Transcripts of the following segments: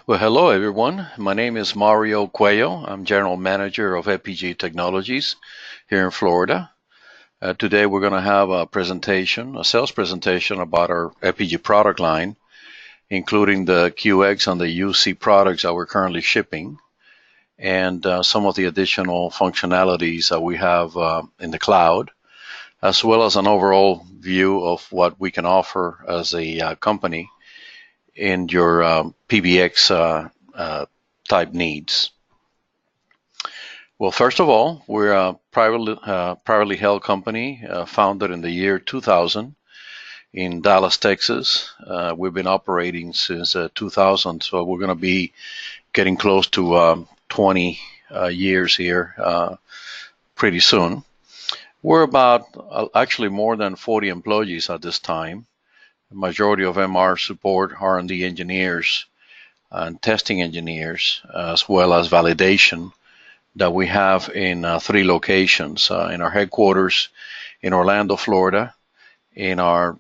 Well, hello everyone. My name is Mario Cuello. I'm General Manager of Epygi Technologies here in Florida. Today we're going to have a sales presentation about our Epygi product line, including the QX and the UC products that we're currently shipping, and some of the additional functionalities that we have in the cloud, as well as an overall view of what we can offer as a company in your PBX type needs. Well, first of all, we're a privately held company founded in the year 2000 in Dallas, Texas. We've been operating since 2000, so we're going to be getting close to 20 years here pretty soon. We're about actually more than 40 employees at this time. The majority of them are support R&D engineers and testing engineers, as well as validation that we have in 3 locations, in our headquarters in Orlando, Florida, in our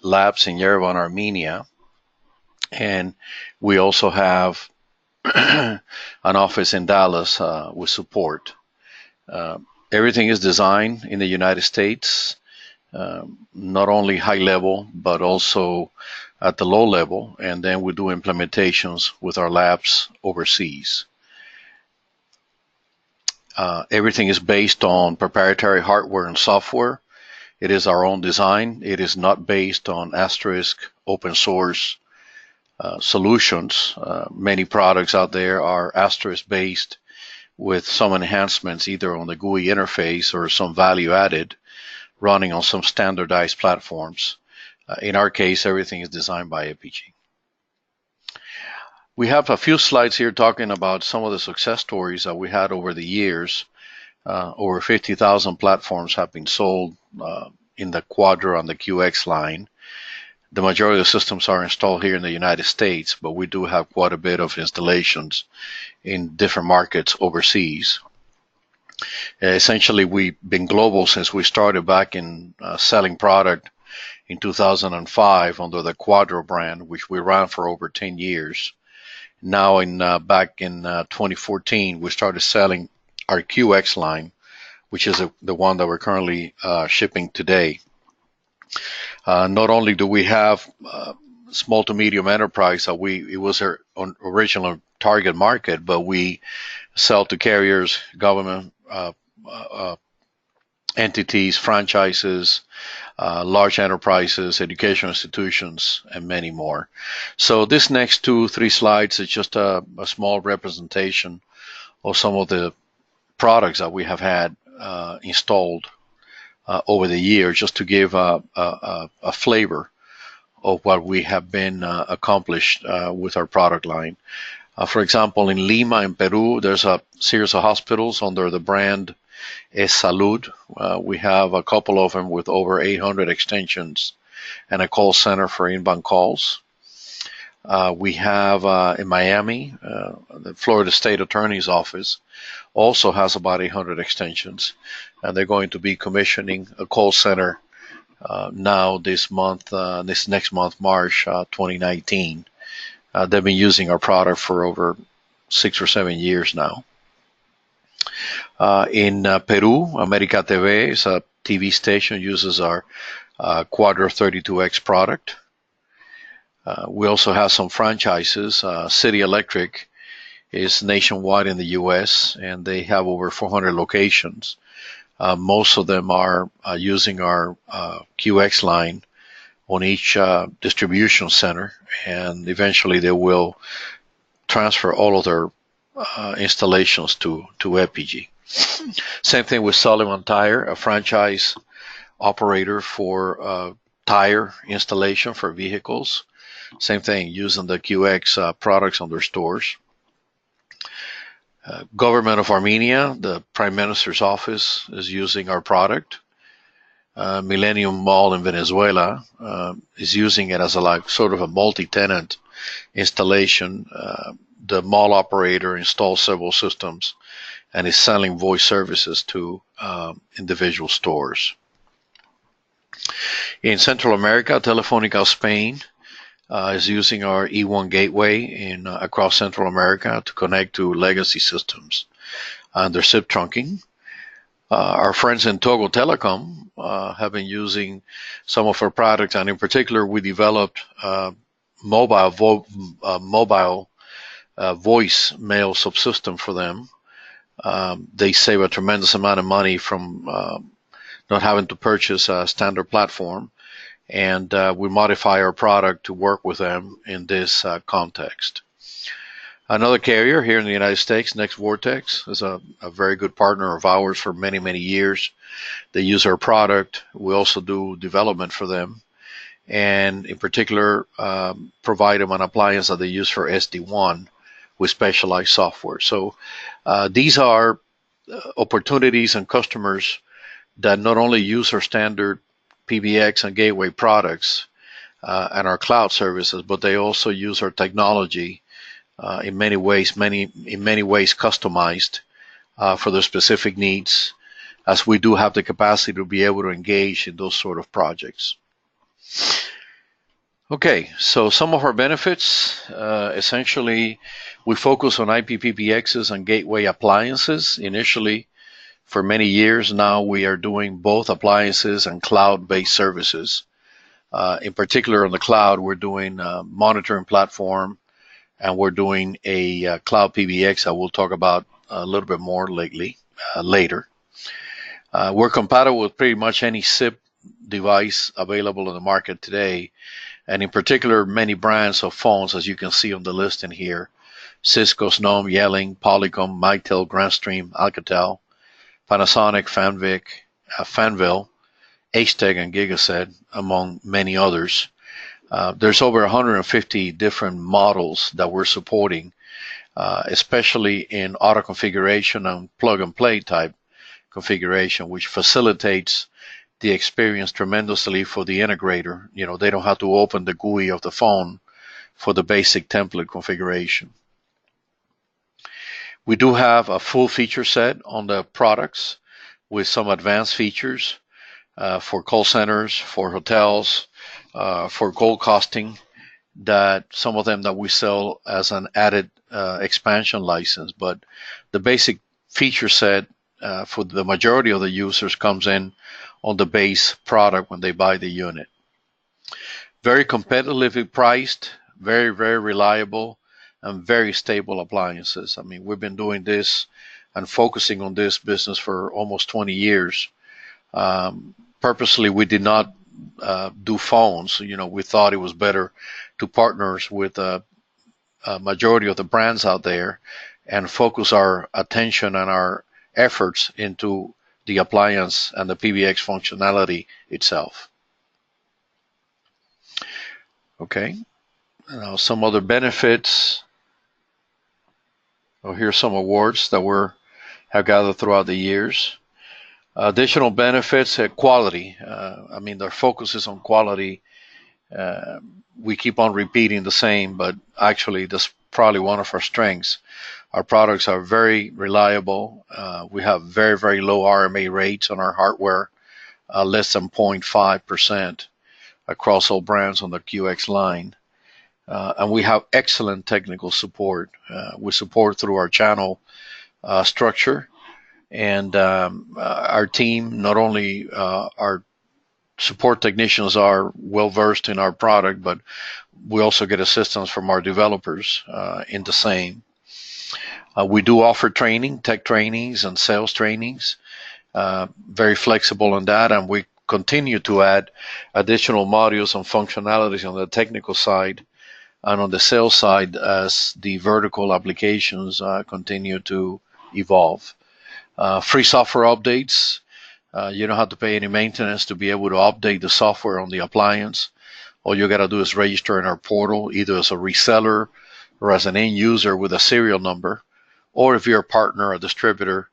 labs in Yerevan, Armenia, and we also have an office in Dallas with support. Everything is designed in the United States, not only high level, but also at the low level, and then we do implementations with our labs overseas. Everything is based on proprietary hardware and software. It is our own design. It is not based on asterisk open source solutions. Many products out there are asterisk based with some enhancements either on the GUI interface or some value added running on some standardized platforms. In our case, everything is designed by Epygi. We have a few slides here talking about some of the success stories that we had over the years. Over 50,000 platforms have been sold in the Quadro and the QX line. The majority of the systems are installed here in the United States, but we do have quite a bit of installations in different markets overseas. Essentially, we've been global since we started back in selling product in 2005 under the Quadro brand, which we ran for over 10 years. Now, back in 2014, we started selling our QX line, which is the one that we're currently shipping today. Not only do we have small to medium enterprise, it was our original target market, but we sell to carriers, government entities, franchises, large enterprises, educational institutions, and many more. So this next 2-3 slides is just a small representation of some of the products that we have had installed over the years, just to give a flavor of what we have been accomplished with our product line. For example, in Lima, in Peru, there's a series of hospitals under the brand Es Salud. We have a couple of them with over 800 extensions and a call center for inbound calls. We have in Miami, the Florida State Attorney's Office also has about 800 extensions, and they're going to be commissioning a call center now this next month, March 2019. They've been using our product for over 6 or 7 years now. In Peru, America TV is a TV station, uses our Quadro 32X product. We also have some franchises. City Electric is nationwide in the U.S., and they have over 400 locations. Most of them are using our QX line on each distribution center, and eventually they will transfer all of their installations to Epygi. Same thing with Sullivan Tire, a franchise operator for tire installation for vehicles. Same thing, using the QX products on their stores. Government of Armenia, the Prime Minister's office is using our product. Millennium Mall in Venezuela is using it as sort of a multi-tenant installation. The mall operator installs several systems and is selling voice services to individual stores. In Central America, Telefónica of Spain is using our E1 gateway in across Central America to connect to legacy systems under SIP trunking. Our friends in Togo Telecom have been using some of our products, and in particular, we developed mobile voice mail subsystem for them. They save a tremendous amount of money from not having to purchase a standard platform, and we modify our product to work with them in this context. Another carrier here in the United States, Next Vortex, is a very good partner of ours for many, many years. They use our product. We also do development for them, and in particular, provide them an appliance that they use for SD1 with specialized software. So these are opportunities and customers that not only use our standard PBX and gateway products and our cloud services, but they also use our technology in many ways customized for their specific needs, as we do have the capacity to be able to engage in those sort of projects. Okay, so some of our benefits, essentially, we focus on IPPBXs and gateway appliances. Initially, for many years now, we are doing both appliances and cloud-based services. In particular, on the cloud, we're doing a monitoring platform, and we're doing a cloud PBX that we'll talk about a little bit more later. We're compatible with pretty much any SIP device available in the market today, and in particular, many brands of phones, as you can see on the list in here: Cisco, Snom, Yelling, Polycom, Mitel, Grandstream, Alcatel, Panasonic, Fanvil, HTEC, and Gigaset, among many others. There's over 150 different models that we're supporting, especially in auto configuration and plug-and-play type configuration, which facilitates the experience tremendously for the integrator. You know, they don't have to open the GUI of the phone for the basic template configuration. We do have a full feature set on the products with some advanced features for call centers, for hotels, for gold costing, that some of them that we sell as an added expansion license. But the basic feature set for the majority of the users comes in on the base product when they buy the unit. Very competitively priced, very, very reliable, and very stable appliances. I mean, we've been doing this and focusing on this business for almost 20 years. Purposely, we did not do phones. You know, we thought it was better to partner with a majority of the brands out there and focus our attention and our efforts into the appliance and the PBX functionality itself. Okay, now some other benefits. Oh, here's some awards that have gathered throughout the years. Additional benefits, quality. I mean, their focus is on quality. We keep on repeating the same, but actually that's probably one of our strengths. Our products are very reliable. We have very, very low RMA rates on our hardware, less than 0.5% across all brands on the QX line. And we have excellent technical support. We support through our channel structure. And our team, not only our support technicians are well versed in our product, but we also get assistance from our developers in the same. We do offer training, tech trainings and sales trainings, very flexible on that, and we continue to add additional modules and functionalities on the technical side and on the sales side as the vertical applications continue to evolve. Free software updates. You don't have to pay any maintenance to be able to update the software on the appliance. All you got to do is register in our portal, either as a reseller or as an end user with a serial number. Or if you're a partner or distributor,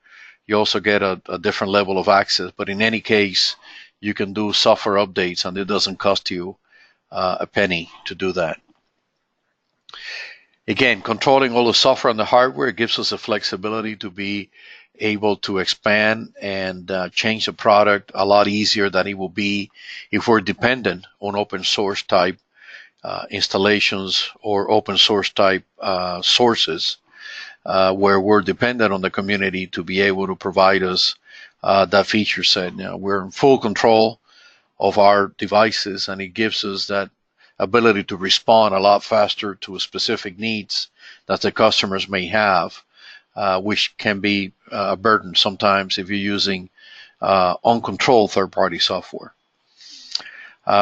you also get a different level of access. But in any case, you can do software updates, and it doesn't cost you a penny to do that. Again, controlling all the software and the hardware gives us the flexibility to be able to expand and change the product a lot easier than it will be if we're dependent on open source type installations or open source type sources, where we're dependent on the community to be able to provide us that feature set. Now, we're in full control of our devices, and it gives us that ability to respond a lot faster to specific needs that the customers may have, which can be a burden sometimes if you're using uncontrolled third-party software.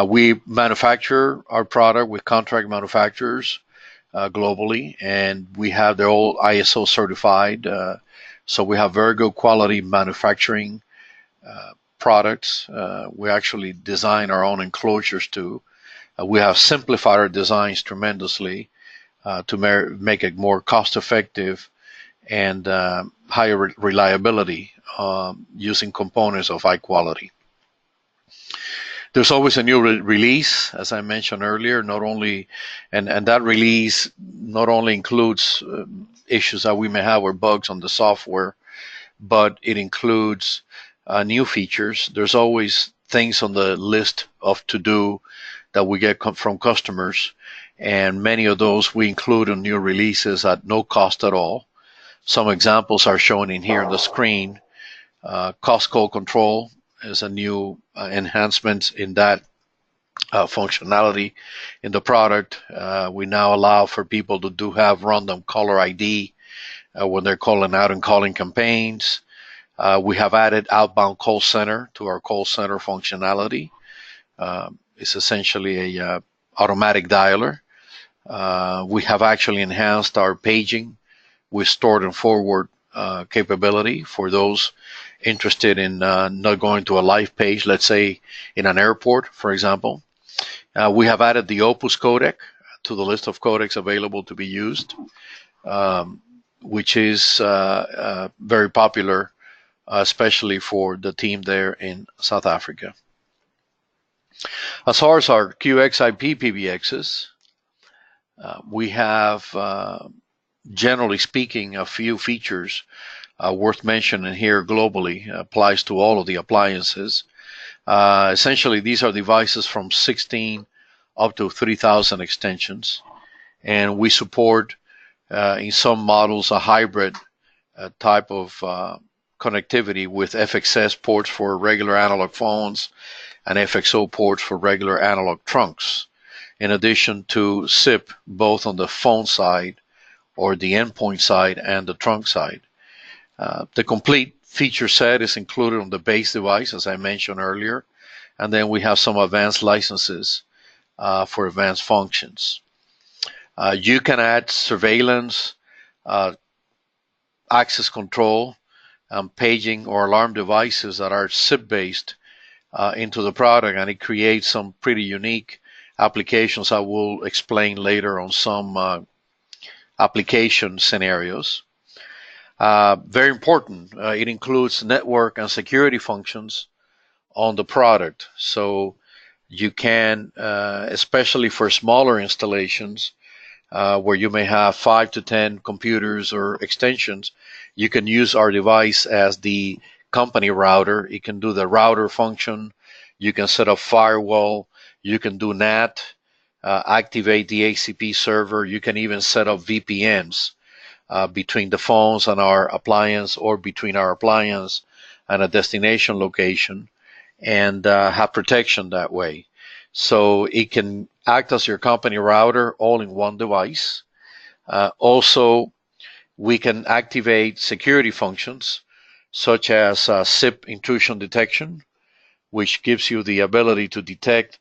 We manufacture our product with contract manufacturers globally, and we have they're all ISO certified. So we have very good quality manufacturing products. We actually design our own enclosures too. We have simplified our designs tremendously to make it more cost-effective and higher reliability using components of high quality. There's always a new release, as I mentioned earlier. Not only, and that release not only includes issues that we may have or bugs on the software, but it includes new features. There's always things on the list of to-do that we get from customers, and many of those we include in new releases at no cost at all. Some examples are shown in here on the screen. Cost code control is a new enhancement in that functionality in the product. We now allow for people to have random caller ID when they're calling out and calling campaigns. We have added outbound call center to our call center functionality. It's essentially a automatic dialer. We have actually enhanced our paging with stored and forward capability for those interested in not going to a live page, let's say in an airport, for example. We have added the Opus codec to the list of codecs available to be used, which is very popular, especially for the team there in South Africa. As far as our QXIP PBXs, we have, generally speaking, a few features worth mentioning here globally. Applies to all of the appliances. Essentially, these are devices from 16 up to 3,000 extensions, and we support in some models a hybrid type of connectivity with FXS ports for regular analog phones and FXO ports for regular analog trunks, in addition to SIP both on the phone side or the endpoint side and the trunk side. The complete feature set is included on the base device, as I mentioned earlier, and then we have some advanced licenses for advanced functions. You can add surveillance, access control, paging or alarm devices that are SIP-based into the product, and it creates some pretty unique applications I will explain later on some application scenarios. Very important, it includes network and security functions on the product. So you can, especially for smaller installations, where you may have 5 to 10 computers or extensions, you can use our device as the company router. It can do the router function. You can set up firewall. You can do NAT, activate the ACP server. You can even set up VPNs between the phones and our appliance, or between our appliance and a destination location, and have protection that way. So it can act as your company router all in one device. Also, we can activate security functions such as SIP intrusion detection, which gives you the ability to detect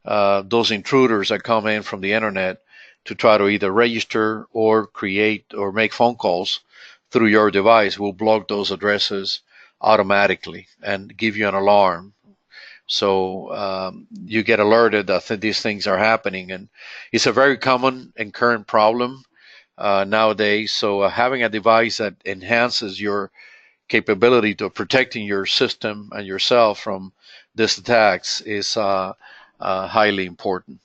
those intruders that come in from the internet to try to either register or create or make phone calls through your device. We'll block those addresses automatically and give you an alarm. So you get alerted that these things are happening, and it's a very common and current problem nowadays. So having a device that enhances your capability to protecting your system and yourself from these attacks is highly important.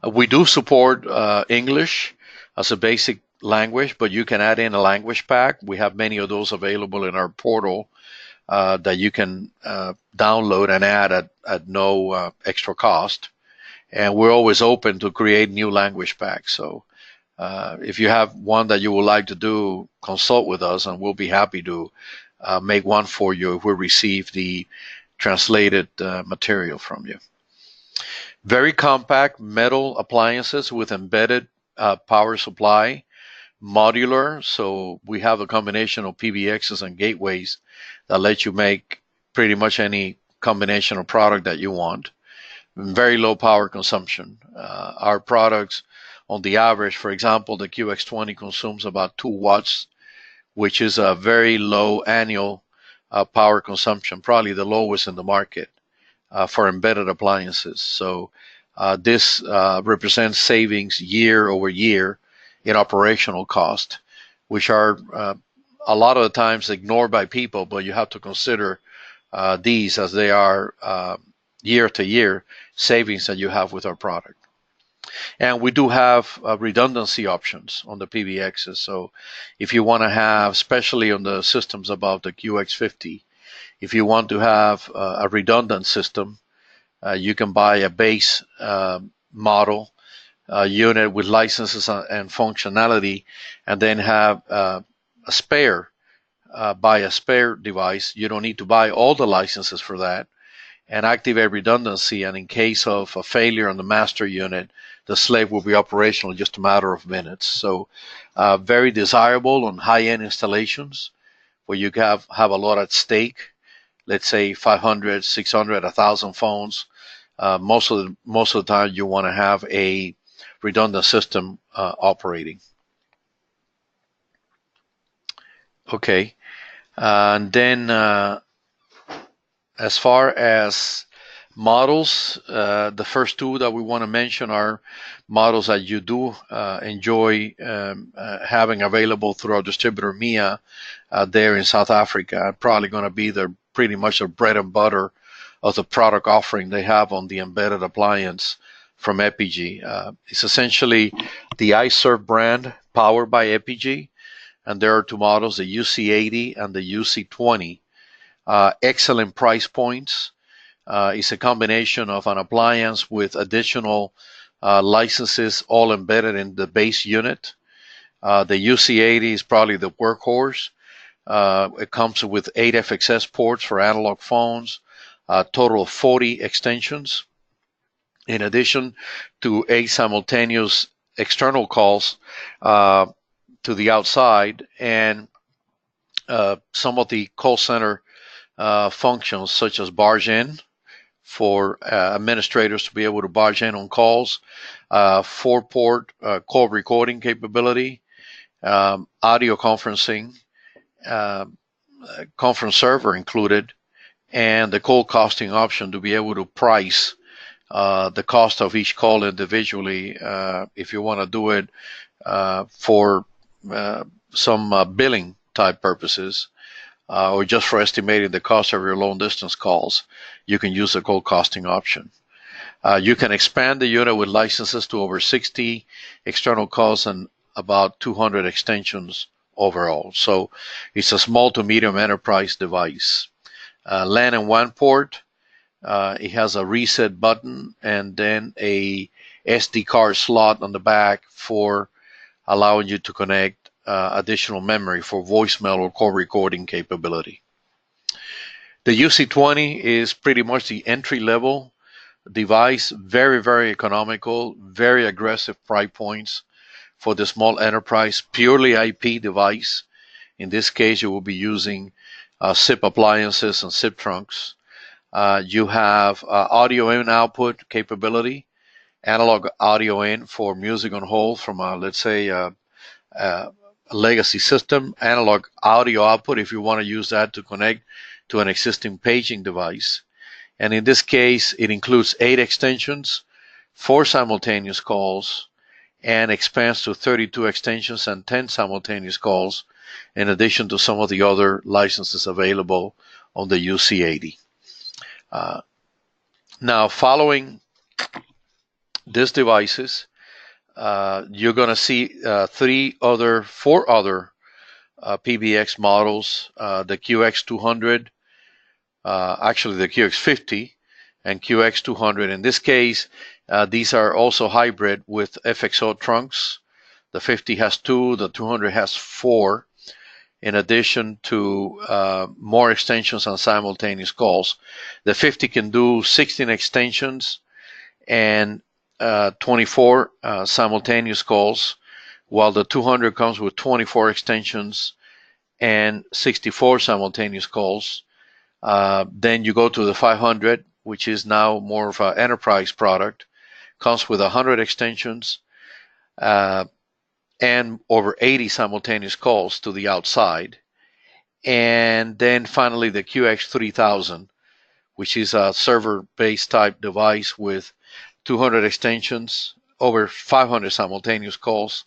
We do support English as a basic language, but you can add in a language pack. We have many of those available in our portal that you can download and add at no extra cost. and we're always open to create new language packs. So if you have one that you would like to do, consult with us, and we'll be happy to make one for you if we receive the translated material from you. Very compact metal appliances with embedded power supply, modular, so we have a combination of PBXs and gateways that let you make pretty much any combination of product that you want. Very low power consumption. Our products, on the average, for example, the QX20 consumes about 2 watts, which is a very low annual power consumption, probably the lowest in the market for embedded appliances. So this represents savings year over year in operational cost, which are a lot of the times ignored by people, but you have to consider these as they are year to year savings that you have with our product. And we do have redundancy options on the PBXs. So if you want to have, especially on the systems above the QX50, if you want to have a redundant system, you can buy a base model unit with licenses and functionality, and then have a spare, buy a spare device. You don't need to buy all the licenses for that, and activate redundancy. And in case of a failure on the master unit, the slave will be operational in just a matter of minutes. So very desirable on high-end installations where you have a lot at stake. Let's say 500, 600, 1,000 phones. Most of the time you want to have a redundant system operating. Okay, and then as far as models, the first two that we want to mention are models that you do enjoy having available through our distributor MIA there in South Africa. Probably going to be pretty much the bread and butter of the product offering they have on the embedded appliance from Epygi. It's essentially the iServe brand powered by Epygi, and there are two models, the UC80 and the UC20. Excellent price points. It's a combination of an appliance with additional licenses all embedded in the base unit. The UC80 is probably the workhorse. It comes with 8 FXS ports for analog phones, a total of 40 extensions, in addition to 8 simultaneous external calls to the outside, and some of the call center functions such as barge in for administrators to be able to barge in on calls, 4-port call recording capability, audio conferencing, conference server included, and the call costing option to be able to price the cost of each call individually if you want to do it for some billing type purposes, or just for estimating the cost of your long distance calls. You can use the call costing option. You can expand the unit with licenses to over 60 external calls and about 200 extensions overall. So it's a small to medium enterprise device. LAN and WAN port. It has a reset button and then a SD card slot on the back for allowing you to connect additional memory for voicemail or call recording capability. The UC20 is pretty much the entry-level device, very, very economical, very aggressive price points for the small enterprise, purely IP device. In this case, you will be using SIP appliances and SIP trunks. You have audio in output capability, analog audio in for music on hold from, let's say, a legacy system, analog audio output if you want to use that to connect to an existing paging device. And in this case, it includes 8 extensions, 4 simultaneous calls, and expands to 32 extensions and 10 simultaneous calls, in addition to some of the other licenses available on the UC80. Now, following these devices, you're going to see 4 other PBX models, the QX200, actually the QX50 and QX200. In this case, These are also hybrid with FXO trunks. The 50 has 2, the 200 has 4, in addition to more extensions and simultaneous calls. The 50 can do 16 extensions and 24 simultaneous calls, while the 200 comes with 24 extensions and 64 simultaneous calls. Then you go to the 500, which is now more of an enterprise product, comes with 100 extensions and over 80 simultaneous calls to the outside. And then finally the QX3000, which is a server-based type device with 200 extensions, over 500 simultaneous calls,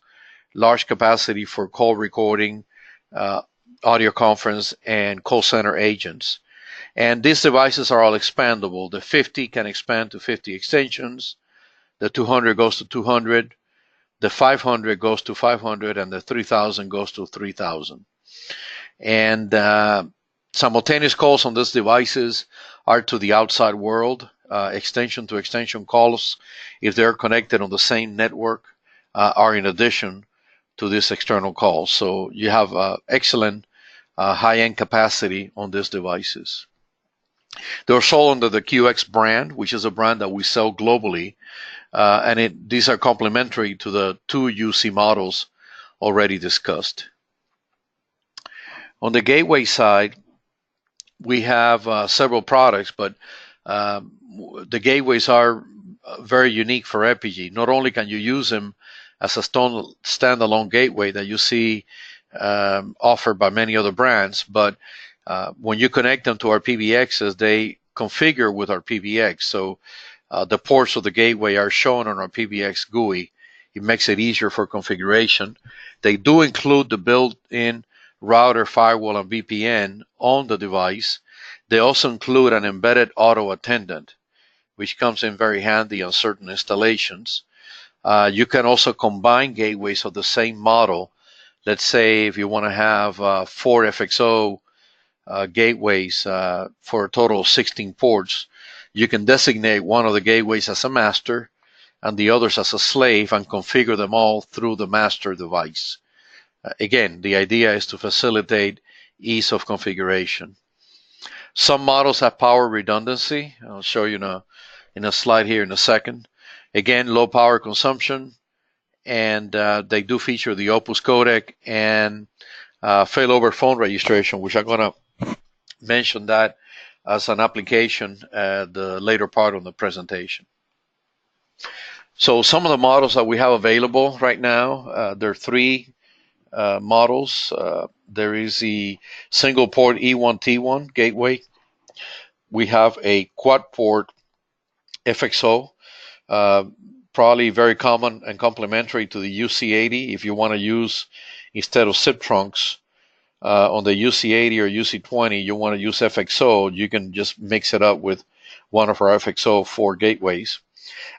large capacity for call recording, audio conference, and call center agents. And these devices are all expandable. The 50 can expand to 50 extensions, the 200 goes to 200, the 500 goes to 500, and the 3000 goes to 3000. And simultaneous calls on these devices are to the outside world, extension to extension calls, if they're connected on the same network, are in addition to this external calls. So you have excellent high-end capacity on these devices. They're sold under the QX brand, which is a brand that we sell globally, and these are complementary to the 2 UC models already discussed. On the gateway side, we have several products, but the gateways are very unique for Epygi. Not only can you use them as a standalone gateway that you see offered by many other brands, but when you connect them to our PBXs, they configure with our PBX. So the ports of the gateway are shown on our PBX GUI. It makes it easier for configuration. They do include the built-in router, firewall, and VPN on the device. They also include an embedded auto attendant, which comes in very handy on certain installations. You can also combine gateways of the same model. Let's say if you want to have 4 FXO gateways for a total of 16 ports, you can designate one of the gateways as a master and the others as a slave and configure them all through the master device. Again, the idea is to facilitate ease of configuration. Some models have power redundancy. I'll show you in a slide here in a second. Again, low power consumption, and they do feature the Opus codec and failover phone registration, which I'm going to mention that as an application at the later part of the presentation. So some of the models that we have available right now, there are 3 models. There is the single port E1T1 gateway. We have a quad port FXO, probably very common and complementary to the UC80. If you want to use, instead of SIP trunks on the UC80 or UC20, you want to use FXO, you can just mix it up with one of our FXO 4 gateways.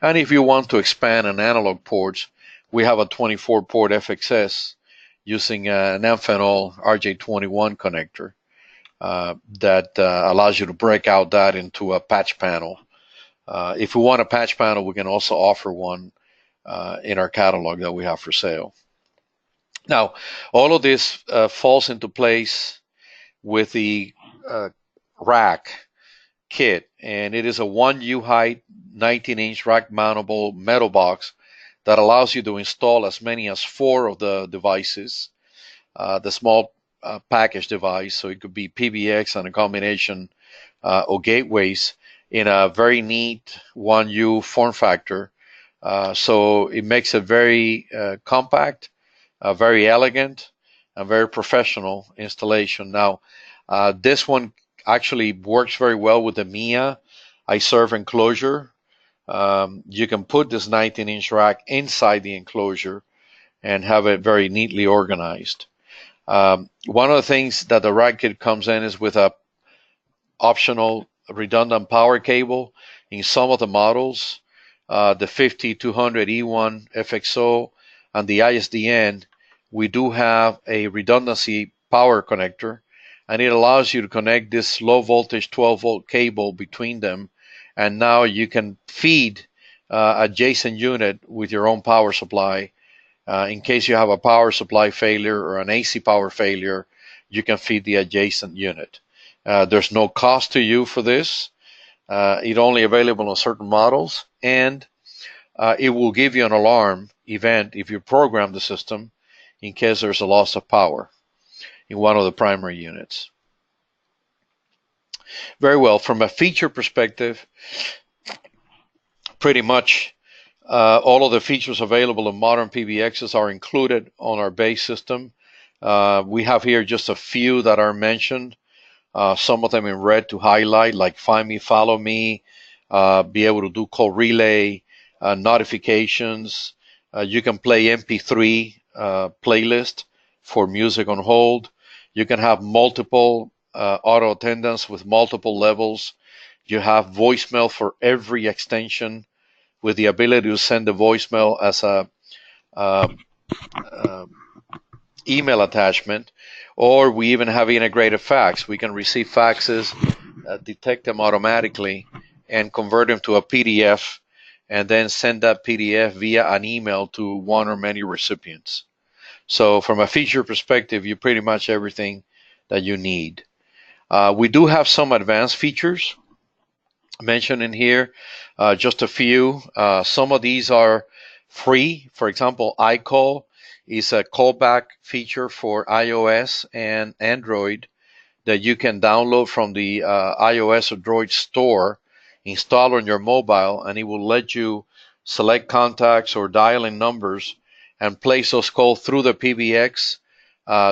And if you want to expand an analog ports, we have a 24 port FXS using an Amphenol RJ21 connector that allows you to break out that into a patch panel. If we want a patch panel, we can also offer one in our catalog that we have for sale. Now, all of this falls into place with the rack kit, and it is a 1U height, 19-inch rack mountable metal box that allows you to install as many as 4 of the devices, the small package device, so it could be PBX and a combination of gateways in a very neat 1U form factor. So it makes it very compact, very elegant, and very professional installation. Now, this one actually works very well with the MIA iServe enclosure. You can put this 19-inch rack inside the enclosure and have it very neatly organized. One of the things that the rack kit comes in is with a optional redundant power cable. In some of the models, the 5200 E1 FXO and the ISDN, we do have a redundancy power connector, and it allows you to connect this low voltage 12 volt cable between them, and now you can feed adjacent unit with your own power supply. In case you have a power supply failure or an AC power failure, you can feed the adjacent unit. There's no cost to you for this. It's only available on certain models, and it will give you an alarm event if you program the system in case there's a loss of power in one of the primary units. Very well. From a feature perspective, pretty much all of the features available in modern PBXs are included on our base system. We have here just a few that are mentioned, some of them in red to highlight, like Find Me, Follow Me, be able to do call relay, notifications. You can play MP3 playlist for music on hold. You can have multiple auto attendants with multiple levels. You have voicemail for every extension with the ability to send the voicemail as a email attachment, or we even have integrated fax. We can receive faxes, detect them automatically, and convert them to a PDF, and then send that PDF via an email to one or many recipients. So from a feature perspective, you pretty much everything that you need. We do have some advanced features mentioned in here, just a few. Some of these are free. For example, iCall is a callback feature for iOS and Android that you can download from the iOS or Android store, install on your mobile, and it will let you select contacts or dial in numbers and place those calls through the PBX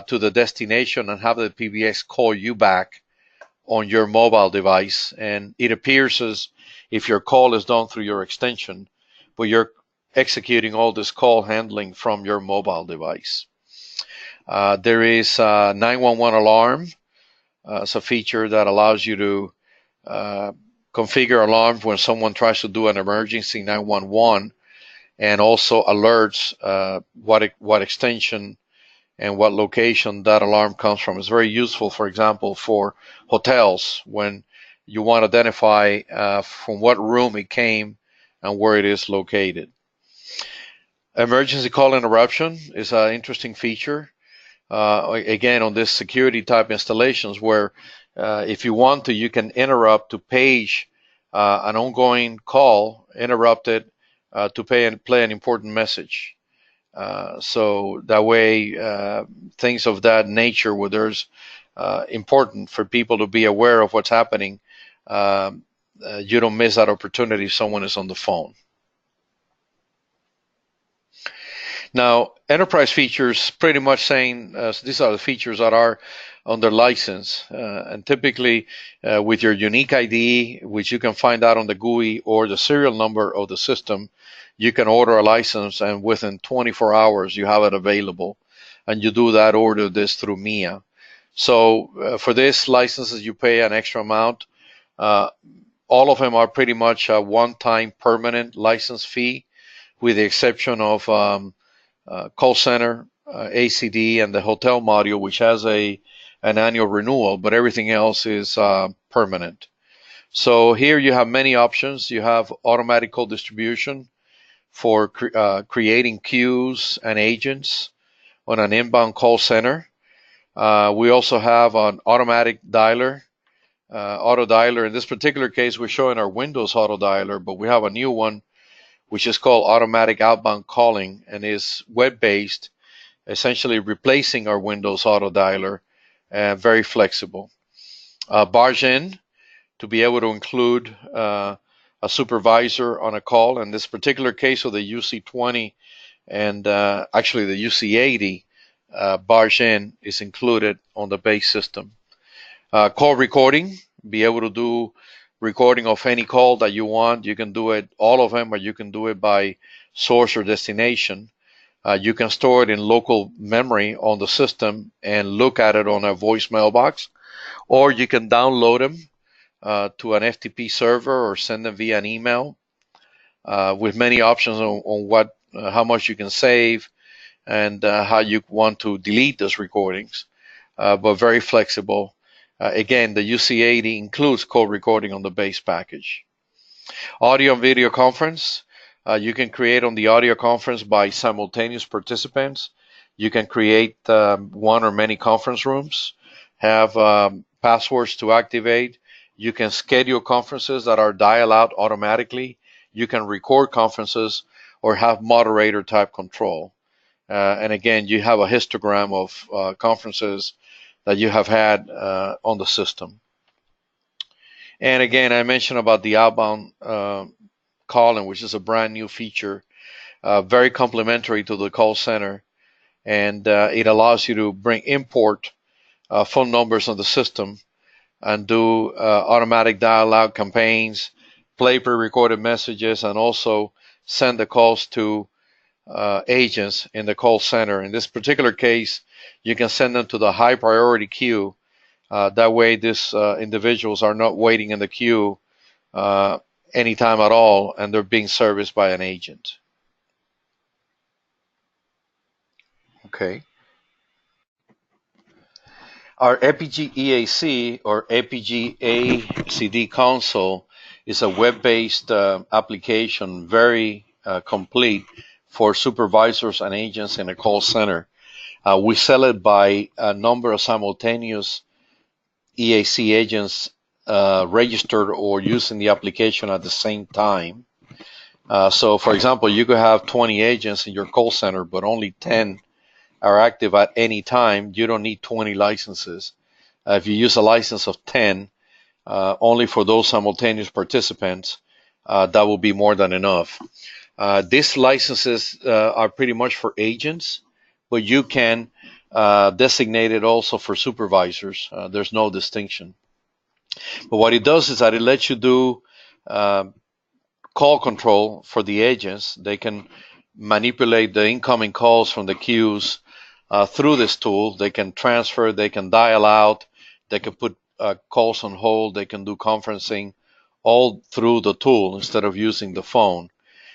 to the destination and have the PBX call you back on your mobile device. And it appears as if your call is done through your extension, but you're executing all this call handling from your mobile device. There is a 911 alarm. It's a feature that allows you to configure alarms when someone tries to do an emergency 911, and also alerts what extension and what location that alarm comes from. It's very useful, for example, for hotels when you want to identify from what room it came and where it is located. Emergency call interruption is an interesting feature. Again, on this security type installations where if you want to, you can interrupt to page an ongoing call, interrupt it to play an important message. So that way, things of that nature where there's important for people to be aware of what's happening, you don't miss that opportunity if someone is on the phone. Now, enterprise features, pretty much saying these are the features that are under license, and typically with your unique ID, which you can find out on the GUI or the serial number of the system, you can order a license, and within 24 hours you have it available, and you do that order this through MIA. So for this licenses, you pay an extra amount. All of them are pretty much a one-time permanent license fee, with the exception of call center, ACD, and the hotel module, which has an annual renewal, but everything else is permanent. So here you have many options. You have automatic call distribution for creating queues and agents on an inbound call center. We also have an automatic dialer, auto dialer. In this particular case, we're showing our Windows auto dialer, but we have a new one which is called automatic outbound calling and is web-based, essentially replacing our Windows auto dialer, and very flexible. Barge in to be able to include a supervisor on a call. In this particular case of the UC20 and actually the UC80, barge in is included on the base system. Call recording, be able to do recording of any call that you want. You can do it, all of them, or you can do it by source or destination. You can store it in local memory on the system and look at it on a voicemail box, or you can download them to an FTP server or send them via an email, with many options on what, how much you can save and how you want to delete those recordings, but very flexible. Again, the UC80 includes call recording on the base package. Audio and video conference. You can create on the audio conference by simultaneous participants. You can create one or many conference rooms, have passwords to activate. You can schedule conferences that are dial out automatically. You can record conferences or have moderator type control. And again, you have a histogram of conferences that you have had on the system. And again, I mentioned about the outbound calling, which is a brand new feature, very complementary to the call center, and it allows you to import phone numbers on the system and do automatic dial-out campaigns, play pre-recorded messages, and also send the calls to agents in the call center. In this particular case, you can send them to the high priority queue. That way, these individuals are not waiting in the queue uh, anytime at all, and they're being serviced by an agent. Okay. Our Epygi EAC or Epygi ACD console is a web-based application, very complete for supervisors and agents in a call center. We sell it by a number of simultaneous EAC agents registered or using the application at the same time. So, for example, you could have 20 agents in your call center, but only 10 are active at any time. You don't need 20 licenses. If you use a license of 10, only for those simultaneous participants, that will be more than enough. These licenses are pretty much for agents, but you can designate it also for supervisors. There's no distinction. But what it does is that it lets you do call control for the agents. They can manipulate the incoming calls from the queues through this tool. They can transfer, they can dial out, they can put calls on hold, they can do conferencing all through the tool instead of using the phone.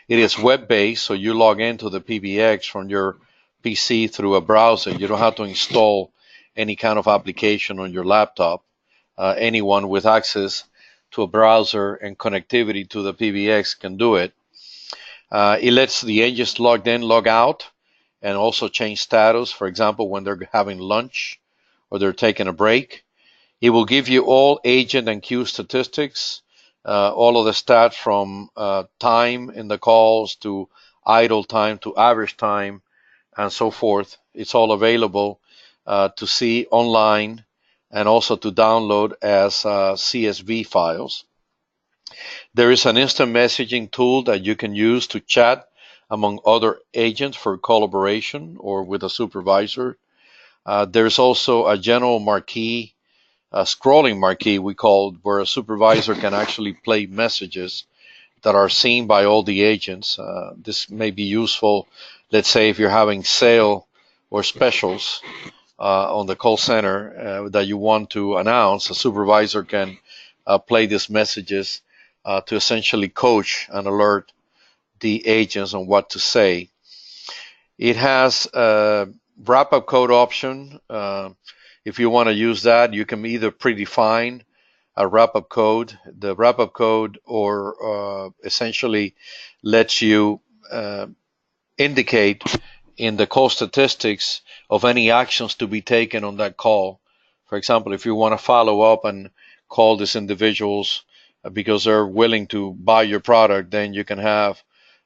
It is web-based, so you log into the PBX from your PC through a browser. You don't have to install any kind of application on your laptop. Anyone with access to a browser and connectivity to the PBX can do it. It lets the agents logged in log out and also change status, for example, when they're having lunch or they're taking a break. It will give you all agent and queue statistics, all of the stats from time in the calls to idle time to average time and so forth. It's all available to see online and also to download as CSV files. There is an instant messaging tool that you can use to chat among other agents for collaboration or with a supervisor. There's also a general marquee, a scrolling marquee we call, where a supervisor can actually play messages that are seen by all the agents. This may be useful, let's say, if you're having sale or specials on the call center that you want to announce. A supervisor can play these messages to essentially coach and alert the agents on what to say. It has a wrap-up code option. If you want to use that, you can either predefine a wrap-up code. The wrap-up code or essentially lets you indicate in the call statistics of any actions to be taken on that call. For example, if you want to follow up and call these individuals because they're willing to buy your product, then you can have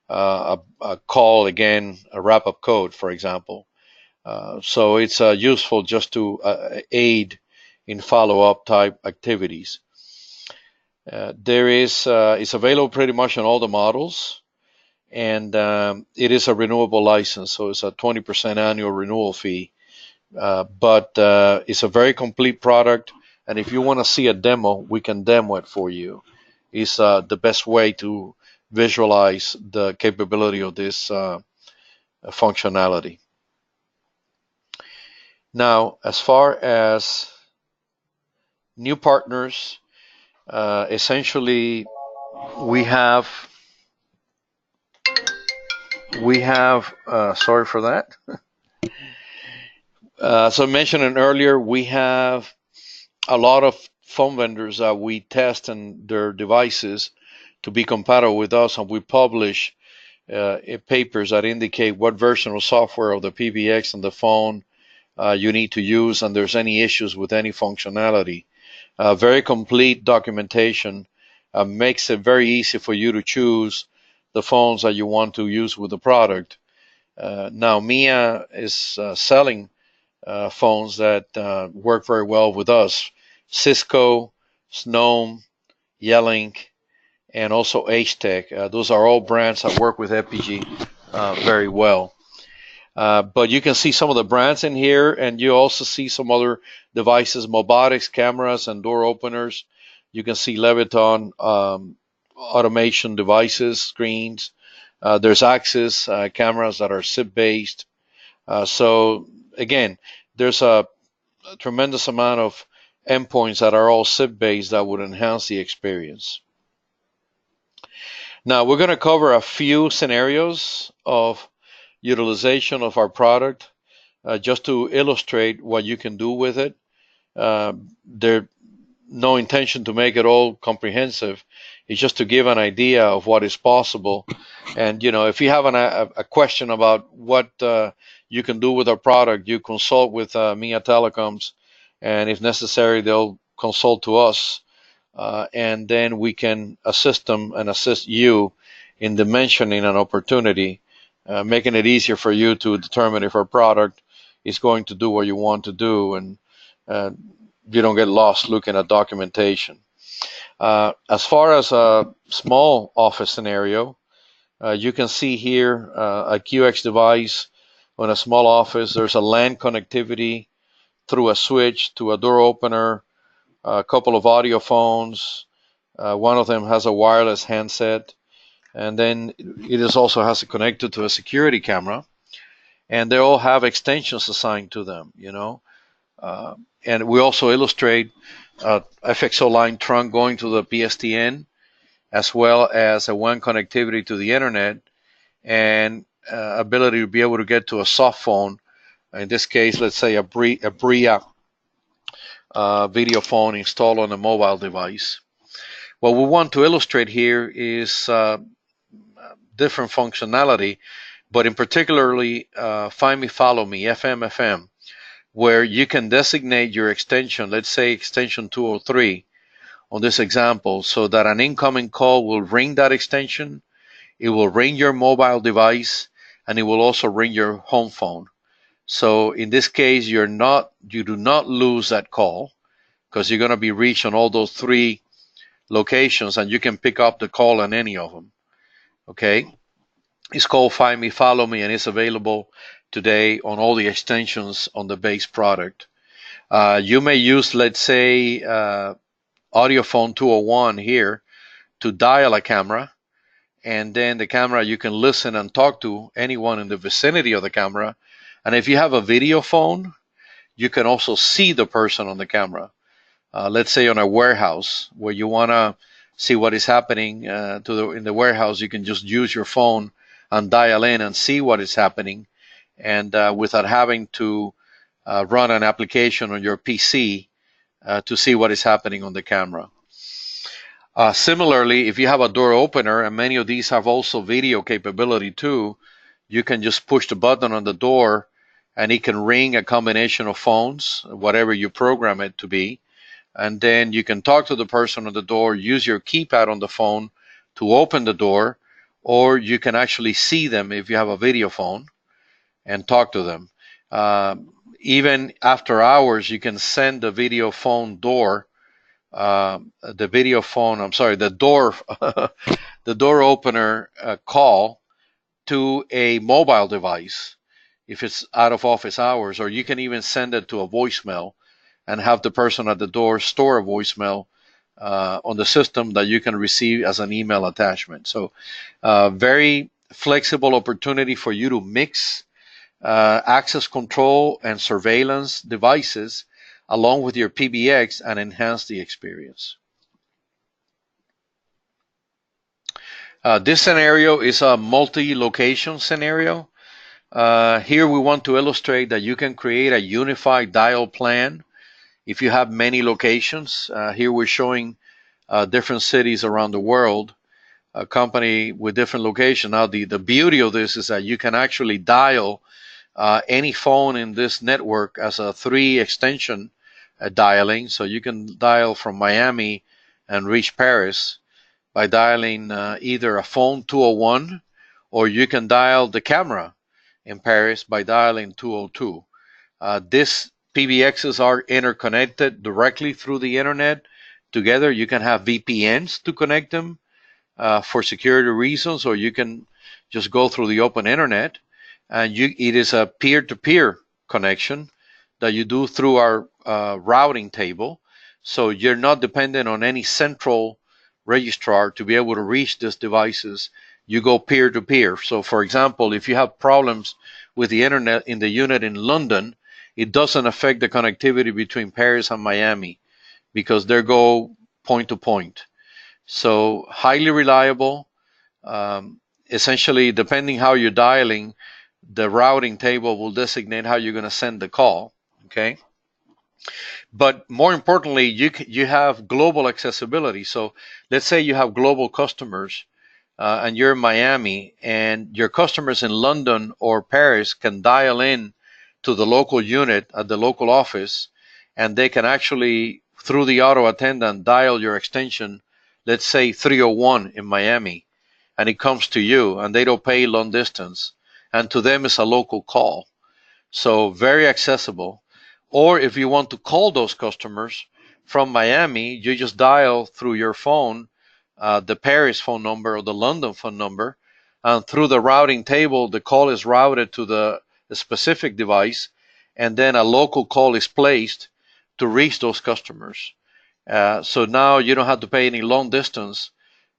a call again, a wrap-up code, for example. So it's useful just to aid in follow-up type activities. It's available pretty much on all the models, and it is a renewable license, so it's a 20% annual renewal fee. But it's a very complete product, and if you want to see a demo, we can demo it for you. It's the best way to visualize the capability of this functionality. Now, as far as new partners, essentially we have sorry for that. So I mentioned earlier, we have a lot of phone vendors that we test and their devices to be compatible with us, and we publish papers that indicate what version of software of the PBX and the phone you need to use, and there's any issues with any functionality. Very complete documentation makes it very easy for you to choose the phones that you want to use with the product. Now, Mia is selling phones that work very well with us: Cisco, Snome, Yelink, and also H-Tech. Those are all brands that work with Epygi very well. But you can see some of the brands in here, and you also see some other devices: Mobotics, cameras, and door openers. You can see Leviton automation devices, screens. There's Axis cameras that are SIP-based. So again, there's a tremendous amount of endpoints that are all SIP-based that would enhance the experience. Now we're going to cover a few scenarios of utilization of our product just to illustrate what you can do with it. There's no intention to make it all comprehensive. It's just to give an idea of what is possible. And if you have a question about what you can do with our product, you consult with Mia Telecoms, and if necessary, they'll consult to us, and then we can assist them and assist you in dimensioning an opportunity, making it easier for you to determine if our product is going to do what you want to do, and you don't get lost looking at documentation. As far as a small office scenario, you can see here a QX device on a small office. There's a LAN connectivity through a switch to a door opener, a couple of audio phones. One of them has a wireless handset, and then it also has to connect it to a security camera, and they all have extensions assigned to them, and we also illustrate FXO line trunk going to the PSTN, as well as a WAN connectivity to the internet, and ability to be able to get to a soft phone. In this case, let's say a Bria video phone installed on a mobile device. What we want to illustrate here is different functionality, but in particularly Find Me, Follow Me, FM, where you can designate your extension, let's say extension 203 on this example, so that an incoming call will ring that extension, it will ring your mobile device, and it will also ring your home phone. So in this case, you do not lose that call, because you're going to be reached on all those three locations, and you can pick up the call on any of them. Okay, it's called Find Me, Follow Me, and it's available today on all the extensions on the base product. You may use, let's say, audio phone 201 here to dial a camera, and then the camera, you can listen and talk to anyone in the vicinity of the camera. And if you have a video phone, you can also see the person on the camera. Let's say on a warehouse where you want to see what is happening in the warehouse, you can just use your phone and dial in and see what is happening, and without having to run an application on your PC to see what is happening on the camera. Similarly, if you have a door opener, and many of these have also video capability too, you can just push the button on the door and it can ring a combination of phones, whatever you program it to be, and then you can talk to the person on the door, use your keypad on the phone to open the door, or you can actually see them if you have a video phone and talk to them. Even after hours, you can send the video phone door, the door, the door opener call to a mobile device if it's out of office hours, or you can even send it to a voicemail and have the person at the door store a voicemail on the system that you can receive as an email attachment. So very flexible opportunity for you to mix access control and surveillance devices along with your PBX and enhance the experience. This scenario is a multi-location scenario. Here we want to illustrate that you can create a unified dial plan if you have many locations. Here we're showing different cities around the world. a company with different locations. Now, the beauty of this is that you can actually dial any phone in this network as a 3 extension dialing. So you can dial from Miami and reach Paris by dialing either a phone 201, or you can dial the camera in Paris by dialing 202. These PBXs are interconnected directly through the internet together. You can have VPNs to connect them for security reasons, or you can just go through the open internet. And it is a peer-to-peer connection that you do through our routing table. So you're not dependent on any central registrar to be able to reach these devices. You go peer-to-peer. So for example, if you have problems with the internet in the unit in London, it doesn't affect the connectivity between Paris and Miami because they go point to point. So highly reliable. Essentially, depending how you're dialing, the routing table will designate how you're going to send the call. Okay. But more importantly, you have global accessibility. So let's say you have global customers and you're in Miami, and your customers in London or Paris can dial in to the local unit at the local office, and they can actually, through the auto attendant, dial your extension, let's say 301 in Miami, and it comes to you, and they don't pay long distance, and to them it's a local call. So very accessible. Or if you want to call those customers from Miami, you just dial through your phone the Paris phone number or the London phone number, and through the routing table, the call is routed to the specific device, and then a local call is placed to reach those customers. So now you don't have to pay any long distance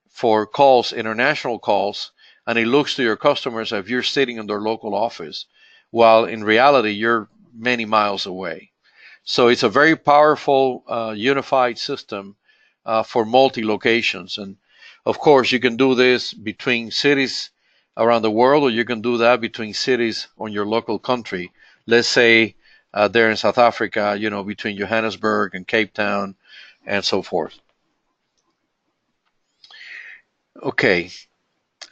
for calls, international calls, and it looks to your customers as if you're sitting in their local office, while in reality you're many miles away. So it's a very powerful unified system for multi-locations. And of course, you can do this between cities around the world, or you can do that between cities on your local country. Let's say there in South Africa, between Johannesburg and Cape Town and so forth. Okay.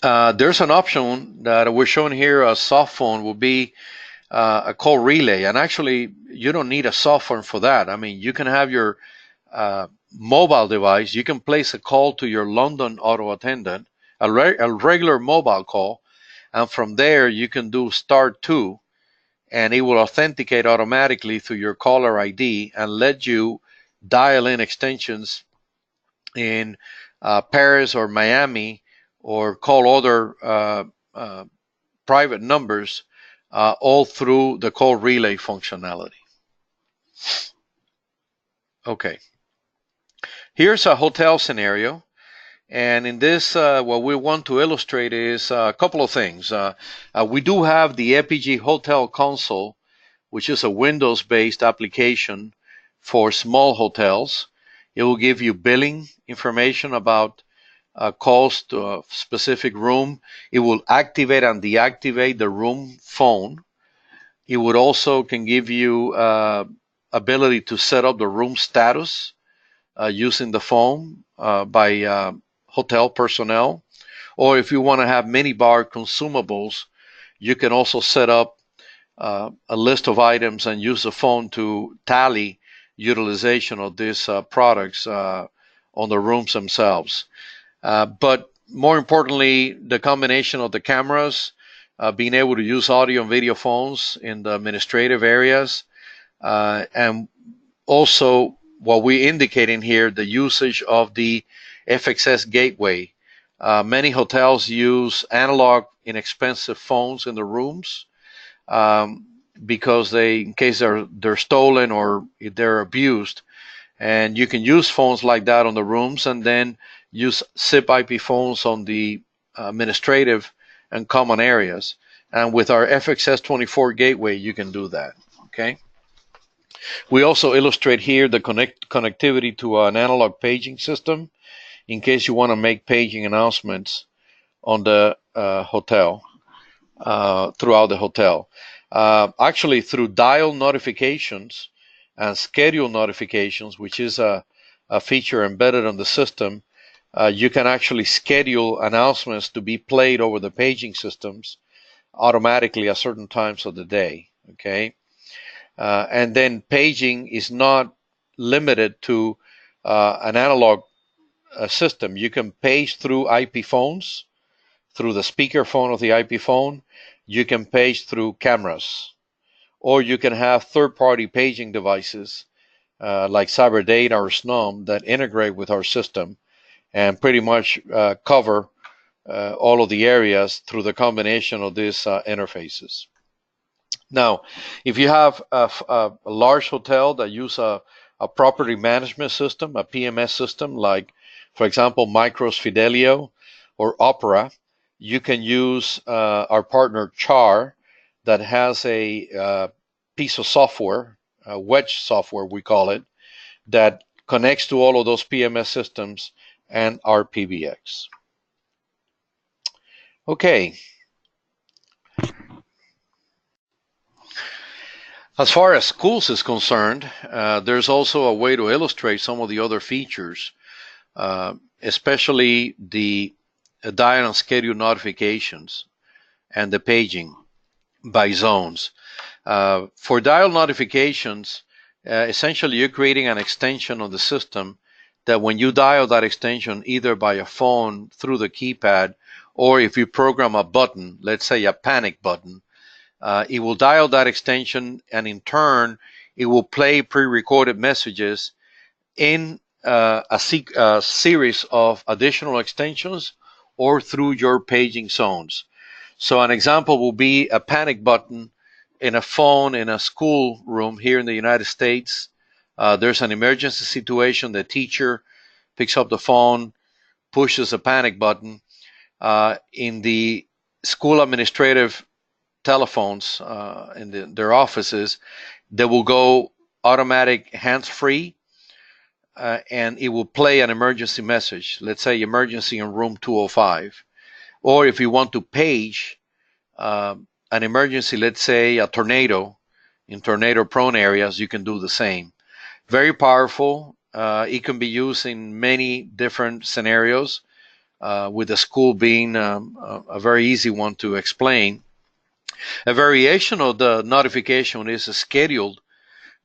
There's an option that we're showing here. A soft phone will be a call relay, and actually you don't need a soft phone for that. I mean, you can have your mobile device. You can place a call to your London auto attendant, a regular mobile call, and from there you can do *2, and it will authenticate automatically through your caller ID and let you dial in extensions in Paris or Miami, or call other private numbers, all through the call relay functionality. Okay. Here's a hotel scenario. And in this, what we want to illustrate is a couple of things. We do have the Epygi Hotel Console, which is a Windows-based application for small hotels. It will give you billing information about calls to a specific room. It will activate and deactivate the room phone. It would also can give you ability to set up the room status using the phone by hotel personnel. Or if you want to have minibar consumables, you can also set up a list of items and use the phone to tally utilization of these products on the rooms themselves. But more importantly, the combination of the cameras, being able to use audio and video phones in the administrative areas, and also what we indicate in here, the usage of the FXS gateway. Many hotels use analog, inexpensive phones in the rooms because in case they're stolen or they're abused, and you can use phones like that on the rooms, and then use SIP IP phones on the administrative and common areas. And with our FXS 24 gateway, you can do that. Okay. We also illustrate here the connectivity to an analog paging system in case you want to make paging announcements on the hotel, throughout the hotel. Actually, through dial notifications and schedule notifications, which is a feature embedded on the system, you can actually schedule announcements to be played over the paging systems automatically at certain times of the day. Okay, and then paging is not limited to an analog system. You can page through IP phones, through the speaker phone of the IP phone. You can page through cameras, or you can have third-party paging devices like CyberData or SNUM that integrate with our system and pretty much cover all of the areas through the combination of these interfaces. Now, if you have a large hotel that use a property management system, a PMS system, like, for example, Micros Fidelio or Opera, you can use our partner Char that has a piece of software, wedge software we call it, that connects to all of those PMS systems and our PBX. Okay. As far as schools is concerned, there's also a way to illustrate some of the other features, especially the dial and schedule notifications and the paging by zones. For dial notifications, essentially you're creating an extension of the system that when you dial that extension either by a phone through the keypad, or if you program a button, let's say a panic button, it will dial that extension, and in turn it will play pre-recorded messages in a series of additional extensions or through your paging zones. So an example will be a panic button in a phone in a school room here in the United States. There's an emergency situation. The teacher picks up the phone, pushes a panic button. In the school administrative telephones in their offices, they will go automatic hands-free, and it will play an emergency message. Let's say emergency in room 205. Or if you want to page an emergency, let's say a tornado in tornado-prone areas, you can do the same. Very powerful. It can be used in many different scenarios, with the school being a very easy one to explain. A variation of the notification is a scheduled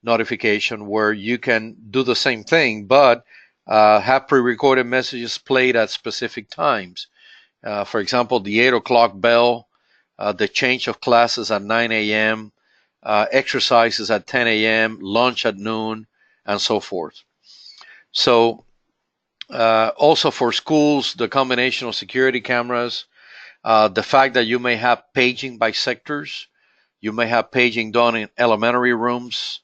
notification where you can do the same thing, but have pre-recorded messages played at specific times. For example, the 8 o'clock bell, the change of classes at 9 a.m., exercises at 10 a.m., lunch at noon, and so forth. So also for schools, the combination of security cameras, the fact that you may have paging by sectors, you may have paging done in elementary rooms,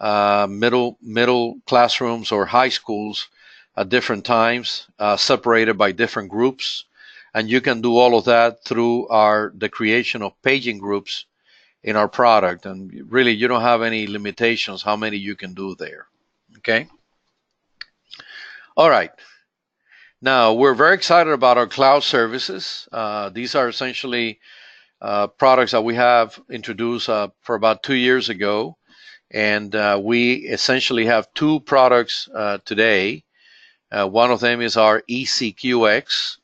middle classrooms, or high schools at different times, separated by different groups, and you can do all of that through the creation of paging groups in our product, and really you don't have any limitations how many you can do there. Okay. All right. Now, we're very excited about our cloud services. These are essentially products that we have introduced for about 2 years ago. And we essentially have two products today. One of them is our ECQX,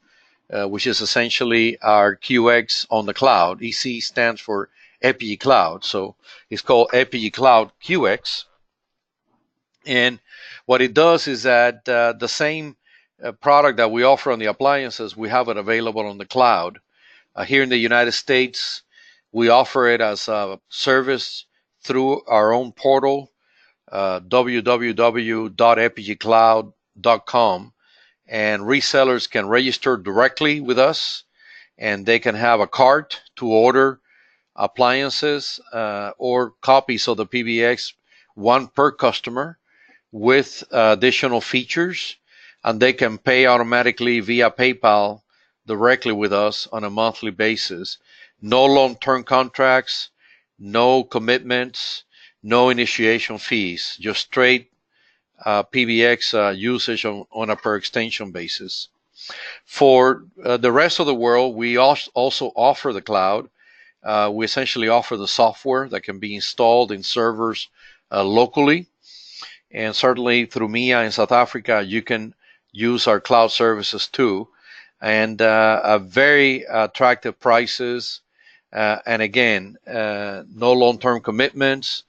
which is essentially our QX on the cloud. EC stands for Epygi Cloud. So it's called Epygi Cloud QX. And what it does is that the same product that we offer on the appliances, we have it available on the cloud. Here in the United States, we offer it as a service through our own portal, www.epygicloud.com, and resellers can register directly with us, and they can have a cart to order appliances or copies of the PBX, one per customer, with additional features, and they can pay automatically via PayPal directly with us on a monthly basis. No long-term contracts, no commitments, no initiation fees, just straight PBX usage on a per extension basis. For the rest of the world, we also offer the cloud. We essentially offer the software that can be installed in servers locally. And certainly through MIA in South Africa, you can use our cloud services too, and very attractive prices. And again, no long-term commitments.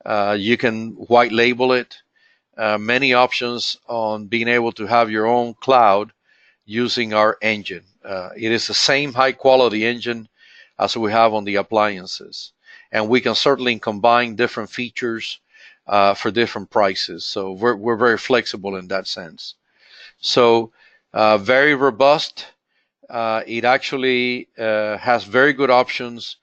You can white label it. Many options on being able to have your own cloud using our engine. It is the same high quality engine as we have on the appliances. And we can certainly combine different features for different prices. So we're very flexible in that sense. So very robust. It actually has very good options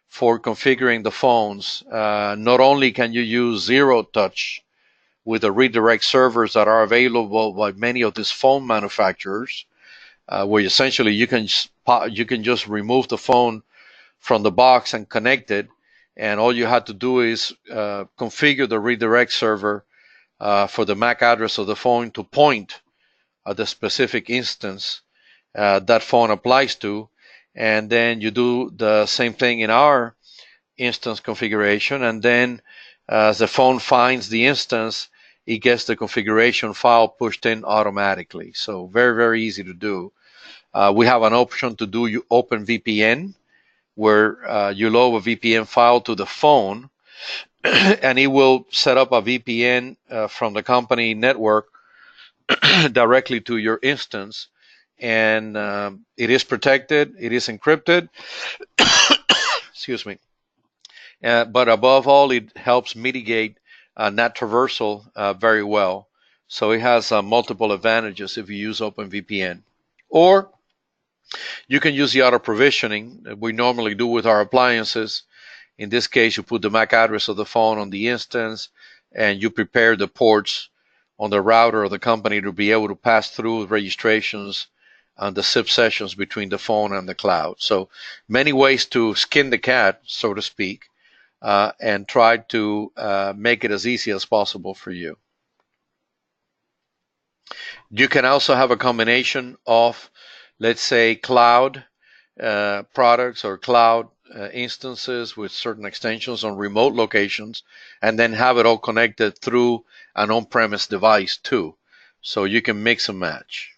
for configuring the phones. Not only can you use zero touch with the redirect servers that are available by many of these phone manufacturers, where essentially you can just remove the phone from the box and connect it, and all you have to do is configure the redirect server for the MAC address of the phone to point at the specific instance that phone applies to, and then you do the same thing in our instance configuration, and then as the phone finds the instance, it gets the configuration file pushed in automatically. So very, very easy to do. We have an option to do Open VPN, where you load a VPN file to the phone, and it will set up a VPN from the company network directly to your instance. And it is protected, it is encrypted, excuse me. But above all, it helps mitigate NAT traversal very well. So it has multiple advantages if you use OpenVPN. Or you can use the auto provisioning that we normally do with our appliances. In this case, you put the MAC address of the phone on the instance, and you prepare the ports on the router of the company to be able to pass through registrations and the SIP sessions between the phone and the cloud. So many ways to skin the cat, so to speak, and try to make it as easy as possible for you. You can also have a combination of, let's say, cloud products or cloud instances with certain extensions on remote locations, and then have it all connected through an on-premise device too. So you can mix and match.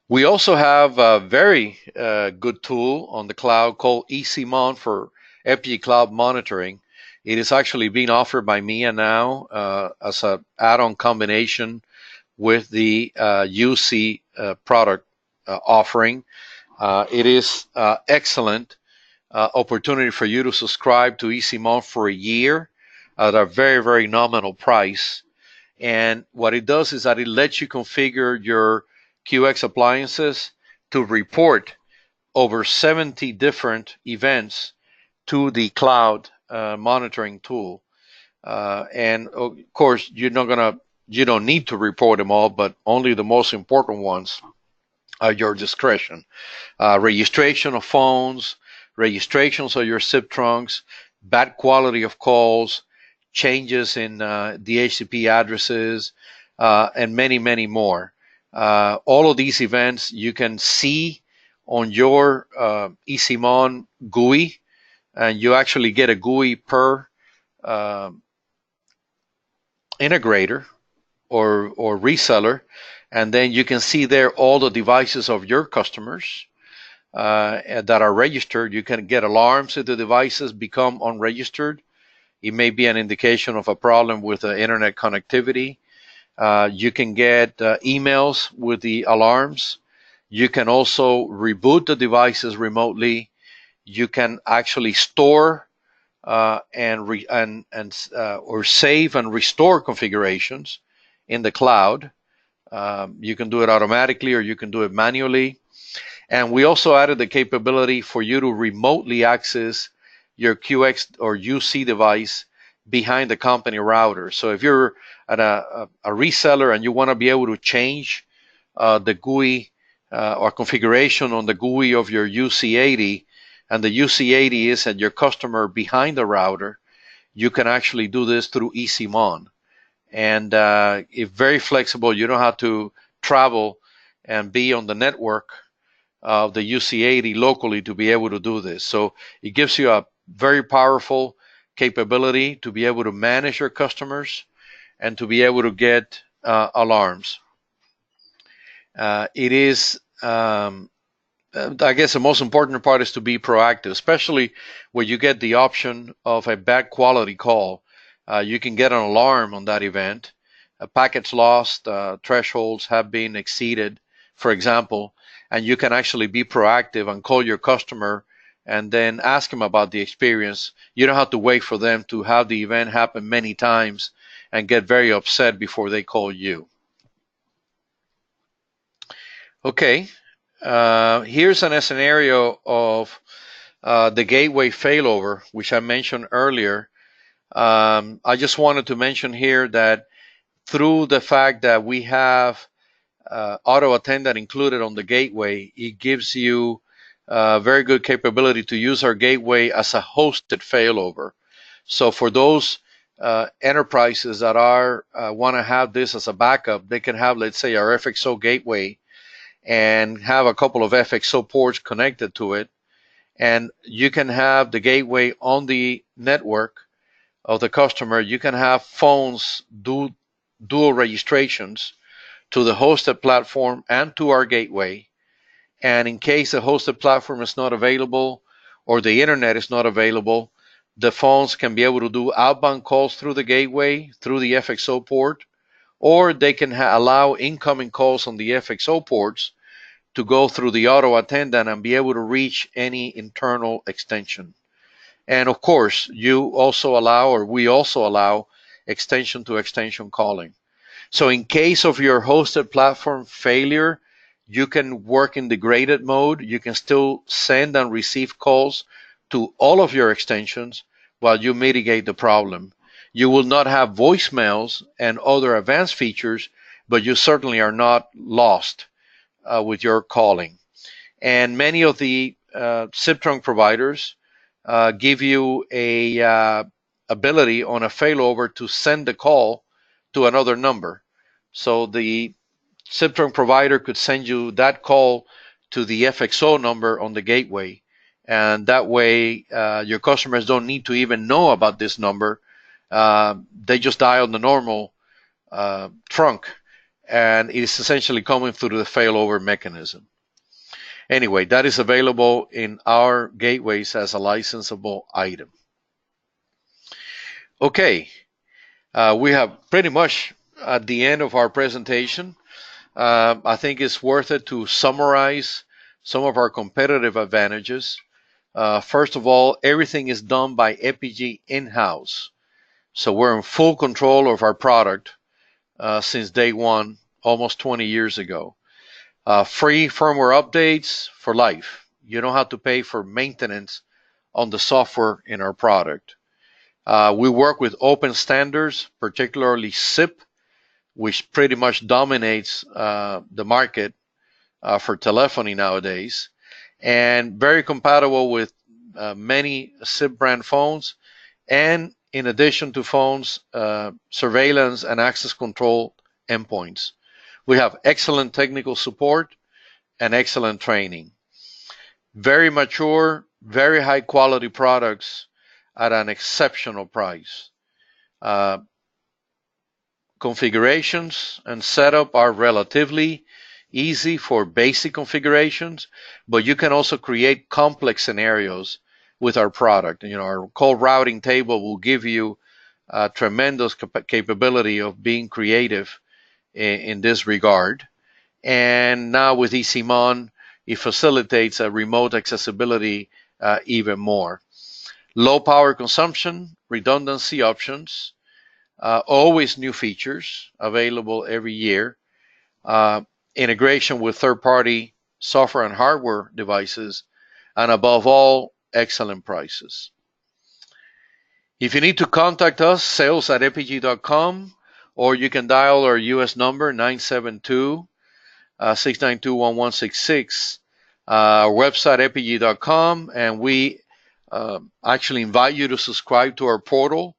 We also have a very good tool on the cloud called EasyMon for Epygi Cloud Monitoring. It is actually being offered by MIA now as an add-on combination with the UC product offering. It is excellent opportunity for you to subscribe to EasyMon for a year at a very, very nominal price. And what it does is that it lets you configure your QX appliances to report over 70 different events to the cloud monitoring tool. And of course, you don't need to report them all, but only the most important ones at your discretion. Registration of phones, registrations of your SIP trunks, bad quality of calls, changes in DHCP addresses, and many, many more. All of these events you can see on your EasyMon GUI, and you actually get a GUI per integrator or reseller, and then you can see there all the devices of your customers that are registered. You can get alarms if the devices become unregistered. It may be an indication of a problem with the internet connectivity. You can get emails with the alarms. You can also reboot the devices remotely. You can actually store or save and restore configurations in the cloud. You can do it automatically or you can do it manually. And we also added the capability for you to remotely access your QX or UC device behind the company router. So if you're at a reseller and you want to be able to change the GUI or configuration on the GUI of your UC80, and the UC80 is at your customer behind the router, you can actually do this through EasyMon. And it's very flexible. You don't have to travel and be on the network of the UC80 locally to be able to do this. So it gives you a very powerful capability to be able to manage your customers and to be able to get alarms. It is, I guess the most important part is to be proactive, especially when you get the option of a bad quality call. You can get an alarm on that event. Packets lost, thresholds have been exceeded, for example, and you can actually be proactive and call your customer and then ask them about the experience. You don't have to wait for them to have the event happen many times and get very upset before they call you. Okay, here's a scenario of the gateway failover, which I mentioned earlier. I just wanted to mention here that through the fact that we have auto attendant included on the gateway, it gives you very good capability to use our gateway as a hosted failover. So for those enterprises that are want to have this as a backup, they can have, let's say, our FXO gateway and have a couple of FXO ports connected to it. And you can have the gateway on the network of the customer. You can have phones do dual registrations to the hosted platform and to our gateway. And in case the hosted platform is not available or the internet is not available, the phones can be able to do outbound calls through the gateway, through the FXO port, or they can allow incoming calls on the FXO ports to go through the auto attendant and be able to reach any internal extension. And of course, you also allow, or we also allow, extension to extension calling. So in case of your hosted platform failure, you can work in degraded mode. You can still send and receive calls to all of your extensions while you mitigate the problem. You will not have voicemails and other advanced features, but you certainly are not lost with your calling. And many of the SIP trunk providers give you a ability on a failover to send the call to another number. So the SIP trunk provider could send you that call to the FXO number on the gateway. And that way, your customers don't need to even know about this number. They just dial the normal trunk, and it is essentially coming through the failover mechanism. Anyway, that is available in our gateways as a licensable item. Okay, we have pretty much at the end of our presentation. I think it's worth it to summarize some of our competitive advantages. First of all, everything is done by Epygi in-house. So we're in full control of our product since day one, almost 20 years ago. Free firmware updates for life. You don't have to pay for maintenance on the software in our product. We work with open standards, particularly SIP, which pretty much dominates the market for telephony nowadays, and very compatible with many SIP brand phones, and in addition to phones, surveillance and access control endpoints. We have excellent technical support and excellent training. Very mature, very high quality products at an exceptional price. Configurations and setup are relatively easy for basic configurations, but you can also create complex scenarios with our product. You know, our call routing table will give you a tremendous capability of being creative in this regard. And now with ECMON, it facilitates a remote accessibility even more. Low power consumption, redundancy options, always new features available every year, integration with third-party software and hardware devices, and above all, excellent prices. If you need to contact us, sales@epygi.com, or you can dial our US number, 972-692-1166, our website, epygi.com, and we actually invite you to subscribe to our portal.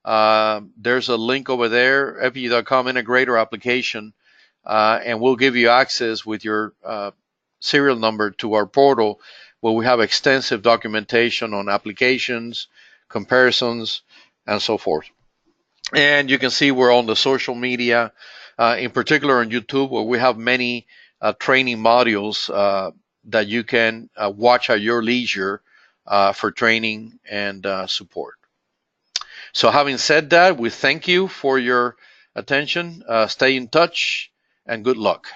There's a link over there, epygi.com integrator application, and we'll give you access with your serial number to our portal, where we have extensive documentation on applications, comparisons, and so forth. And you can see we're on the social media, in particular on YouTube, where we have many training modules that you can watch at your leisure for training and support. So having said that, we thank you for your attention. Stay in touch and good luck.